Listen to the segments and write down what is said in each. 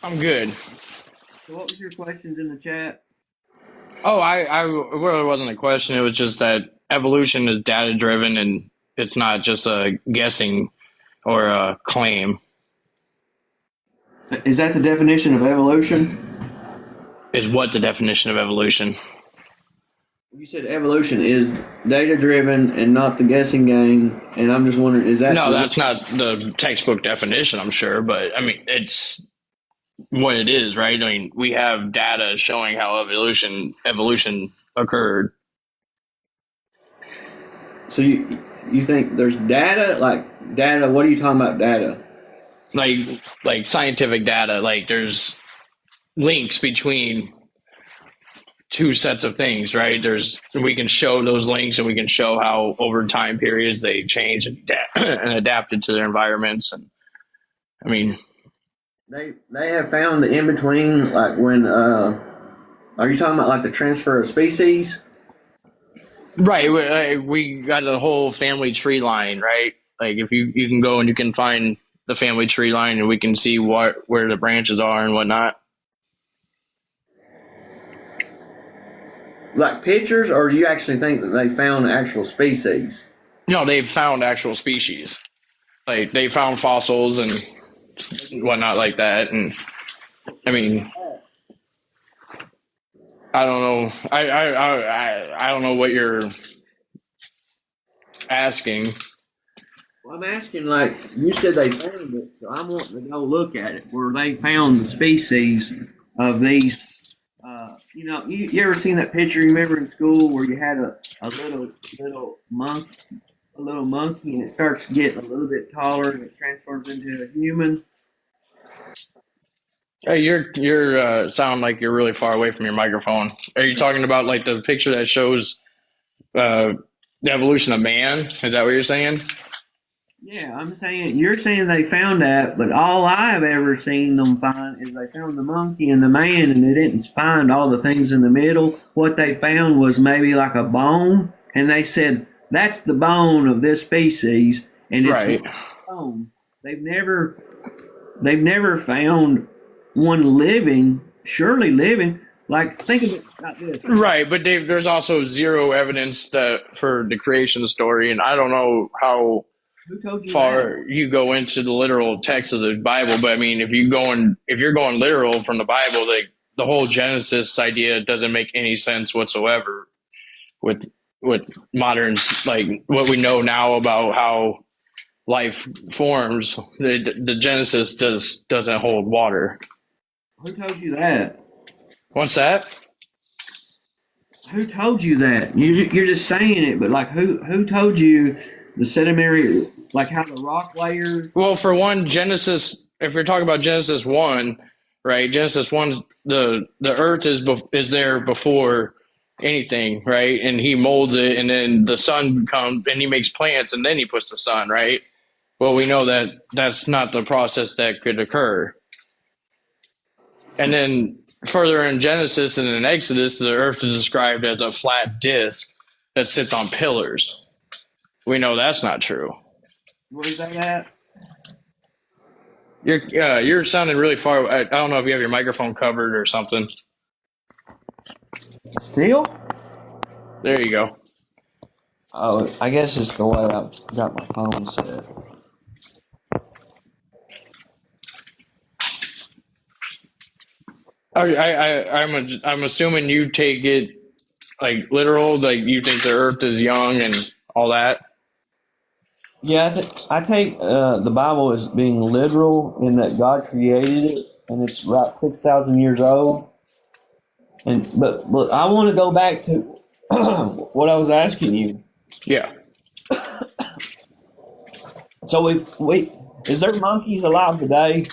I'm good. So what was your questions in the chat? Oh, I really wasn't a question. It was just that evolution is data driven and it's not just a guessing or a claim. Is that the definition of evolution? Is what the definition of evolution? You said evolution is data driven and not the guessing game, and I'm just wondering, is that No, the that's not the textbook definition, I'm sure, but I mean, it's what it is, right? I mean, we have data showing how evolution occurred. so you think there's data like data? What are you talking about data? Like like scientific data, like there's links between two sets of things, right? There's we can show those links and we can show how over time periods they change and, and adapted to their environments. And I mean, They have found the in between, like when are you talking about like the transfer of species? right? We got a whole family tree line, right? Like if you can go and you can find the family tree line and we can see what where the branches are and whatnot. Like pictures, or do you actually think that they found actual species? No, they've found actual species. Like they found fossils and whatnot like that. And I mean, I don't know. I don't know what you're asking. Well, I'm asking, like, you said they found it, so I'm wanting to go look at it, where they found the species of these. You ever seen that picture? You remember in school where you had a little monk, a little monkey, and it starts getting a little bit taller and it transforms into a human. Hey, you're sound like you're really far away from your microphone. Are you talking about like the picture that shows the evolution of man? Is that what you're saying? Yeah, I'm saying you're saying they found that, but all I've ever seen them find is they found the monkey and the man, and they didn't find all the things in the middle. What they found was maybe like a bone, and they said that's the bone of this species, and it's Right. one bone. They've never they've never found one living, surely living. Like think of it like this. Right, but Dave, there's also zero evidence that for the creation story, and I don't know how Who told you that? far you go into the literal text of the Bible, but I mean, if you're going literal from the Bible, like the whole Genesis idea doesn't make any sense whatsoever with with modern like what we know now about how life forms. The Genesis doesn't hold water. Who told you that? What's that? Who told you that? You're just saying it, but like who told you the sedimentary, like how the rock layers? Well, for one, Genesis. If you're talking about Genesis one, right? Genesis one, the earth is there before anything, right? And he molds it, and then the sun comes, and he makes plants, and then he puts the sun, right? Well, we know that that's not the process that could occur. And then further in Genesis and in Exodus, the earth is described as a flat disk that sits on pillars. We know that's not true. Where's that at? You're sounding really far. I don't know if you have your microphone covered or something. Still? There you go. Oh, I guess it's the way I got my phone set. I'm assuming you take it like literal, like you think the Earth is young and all that. Yeah, I take the Bible as being literal in that God created it, and it's about 6,000 years old. And but I want to go back to what I was asking you. Yeah, So we is there monkeys alive today?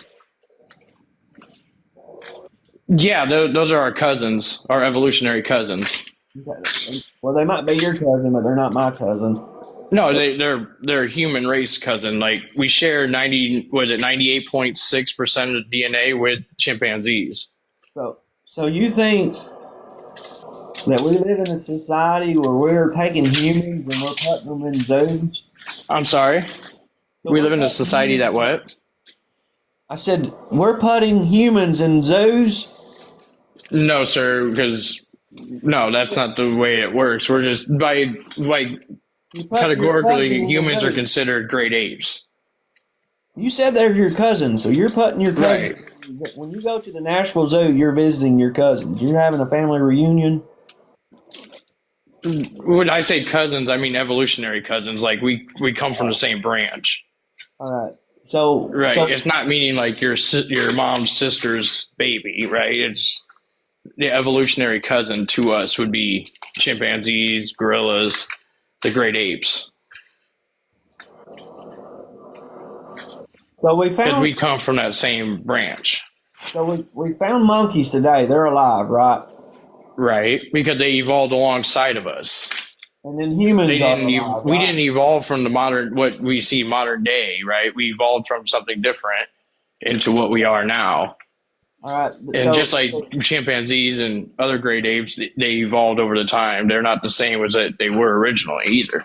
yeah. Those are our cousins, our evolutionary cousins. Okay. Well, they might be your cousin, but they're not my cousin. No, they're human race cousin. Like we share 98.6% of DNA with chimpanzees. So you think that we live in a society where we're taking humans and we're putting them in zoos? I'm sorry. So We we're live in a putting society humans, that what? I said we're putting humans in zoos. No, sir, because no, that's not the way it works. We're just by You put your cousin categorically in the humans are zoo. considered great apes. You said they're your cousins, so you're putting your cousin. Right. When you go to the Nashville Zoo, you're visiting your cousins. You're having a family reunion. When I say cousins, I mean evolutionary cousins. Like we come from the same branch. All right. So Right. It's not meaning like your mom's sister's baby, right? It's the evolutionary cousin to us would be chimpanzees, gorillas, the great apes, so we because found we come from that same branch, we found monkeys today. They're alive, right? right? Because they evolved alongside of us. And then humans are alive, We right? didn't evolve from the modern what we see modern day, right? We evolved from something different into what we are now. All right. And just like chimpanzees and other great apes, they evolved over the time. They're not the same as they were originally either.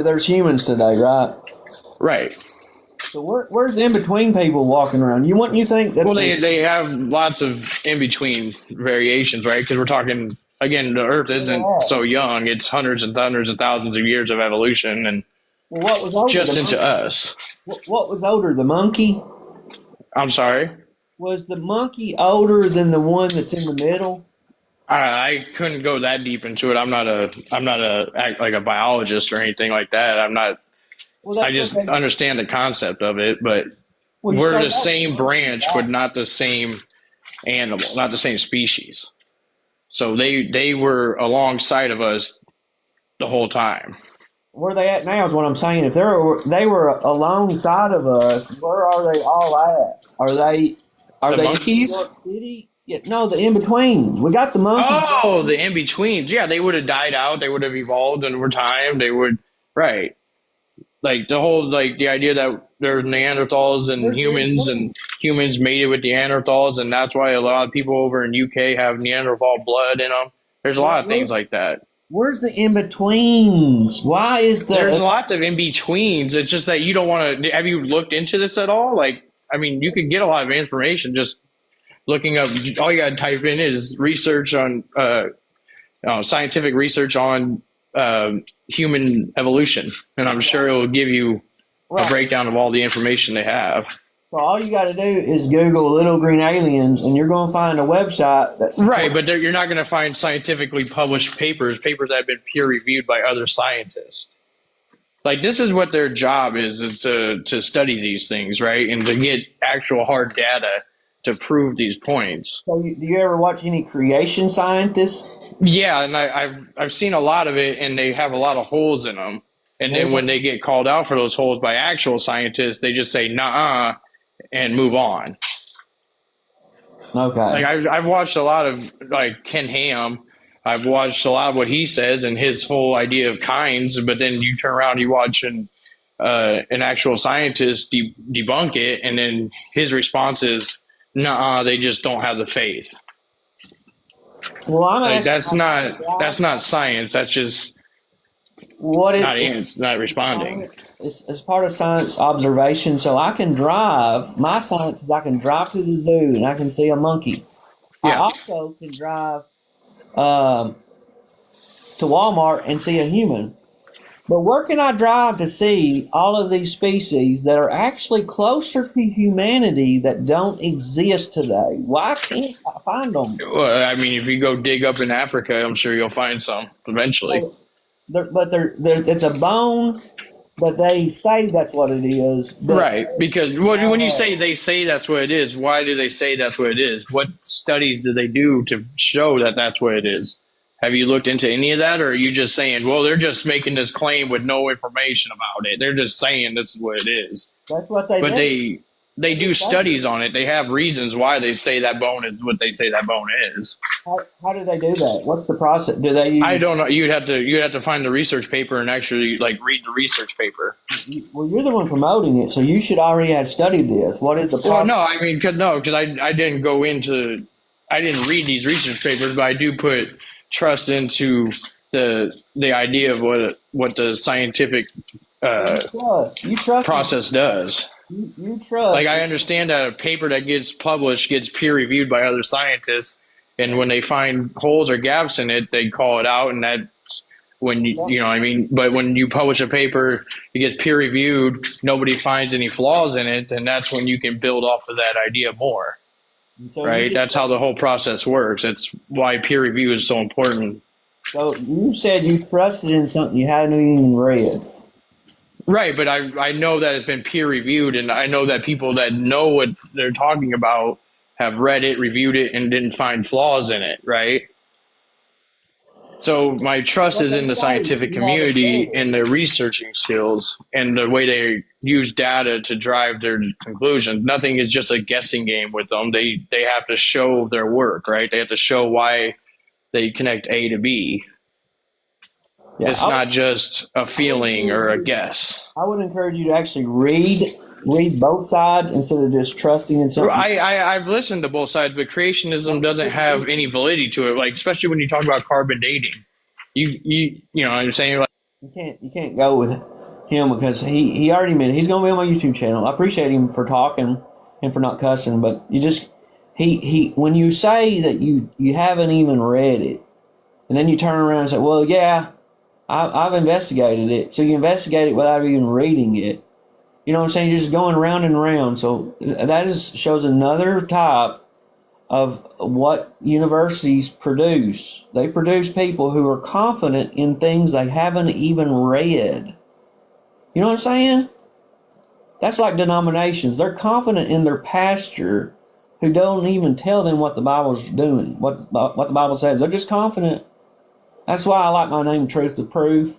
There's humans today, right? Right. So where's the in between people walking around? You think that Well, they have lots of in between variations, right? Because we're talking again, the Earth isn't so young; it's hundreds and hundreds and thousands of years of evolution, and well, what was older? just into us. What was older? The monkey? I'm sorry, Was the monkey older than the one that's in the middle? I couldn't go that deep into it. I'm not like a biologist or anything like that. I'm not. Well, I that's just okay. understand the concept of it, but Well, we're so the that's same branch, but not the same animal, not the same species. So they were alongside of us the whole time. where they at now is what I'm saying. If they were alongside of us, where are they all at? Are The they in New monkeys? York City? Yeah, no, the in between. We got the monkeys. Oh, the in betweens. Yeah, they would have died out. They would have evolved over time. They would, right. Like the whole, like the idea that there's Neanderthals and humans mated with Neanderthals, and that's why a lot of people over in UK have Neanderthal blood in them. There's a lot of things like that. Where's the in betweens? Why is There's the lots of in betweens. It's just that you don't want to. Have you looked into this at all? Like, I mean, you could get a lot of information just looking up. All you got to type in is research on scientific research on human evolution, and I'm sure it will give you a right? breakdown of all the information they have. So all you got to do is Google "little green aliens," and you're going to find a website that's Right, but you're not going to find scientifically published papers that have been peer reviewed by other scientists. Like this is what their job is to study these things, right, and to get actual hard data to prove these points. So do you ever watch any creation scientists? Yeah, and I've seen a lot of it, and they have a lot of holes in them. And then when they get called out for those holes by actual scientists, they just say "nah" and move on. Okay. Like I've watched a lot of like Ken Ham. I've watched a lot of what he says and his whole idea of kinds. But then you turn around, you watch an actual scientist debunk it, and then his response is, "Nah, they just don't have the faith." Well, I'm Like asking that's not science. That's just what not responding. it's part of science observation. So I can drive. My science is I can drive to the zoo and I can see a monkey. I Yeah. also can drive um, to Walmart and see a human. But where can I drive to see all of these species that are actually closer to humanity that don't exist today? Why can't I find them? Well, I mean, if you go dig up in Africa, I'm sure you'll find some eventually. It's a bone, but they say that's what it is. Right, because when you say they say that's what it is, why do they say that's what it is? What studies do they do to show that that's what it is? Have you looked into any of that, or are you just saying, well, they're just making this claim with no information about it? They're just saying this is what it is. That's what they But do. they do studies on it. They have reasons why they say that bone is what they say that bone is. How do they do that? What's the process? Do they use? I don't know. You'd have to find the research paper and actually like read the research paper. Well, you're the one promoting it, so you should already have studied this. What is the process? Well, no, I mean, because I didn't go into, I didn't read these research papers, but I do put trust into the idea of what the scientific You trust process does. You Like, trust. I understand that a paper that gets published gets peer reviewed by other scientists, and when they find holes or gaps in it, they call it out, and that when you know what I mean. But when you publish a paper, it gets peer reviewed, nobody finds any flaws in it, and that's when you can build off of that idea more, So you right? just That's how the whole process works. It's why peer review is so important. so you said you trusted in something you hadn't even read. Right, but I know that it's been peer reviewed, and I know that people that know what they're talking about have read it, reviewed it, and didn't find flaws in it, right? So my trust What is they in the say, scientific you haven't community read it. and their researching skills and the way they use data to drive their conclusions. Nothing is just a guessing game with them. They have to show their work, right? They have to show why they connect A to B. Yeah, It's not just a feeling or a guess. I would encourage you to actually read both sides instead of just trusting in something. I've listened to both sides, but creationism doesn't have any validity to it. Like, especially when you talk about carbon dating, you know what I'm saying? Like, You can't go with him because he already admitted he's going to be on my YouTube channel. I appreciate him for talking and for not cussing, but you just he when you say that you haven't even read it, and then you turn around and say, well, yeah, I've investigated it. So you investigate it without even reading it. You know what I'm saying? You're just going round and round. So shows another type of what universities produce. They produce people who are confident in things they haven't even read. You know what I'm saying? That's like denominations. They're confident in their pastor who don't even tell them what the Bible's doing, what the Bible says. They're just confident. That's why I like my name, Truth to Proof.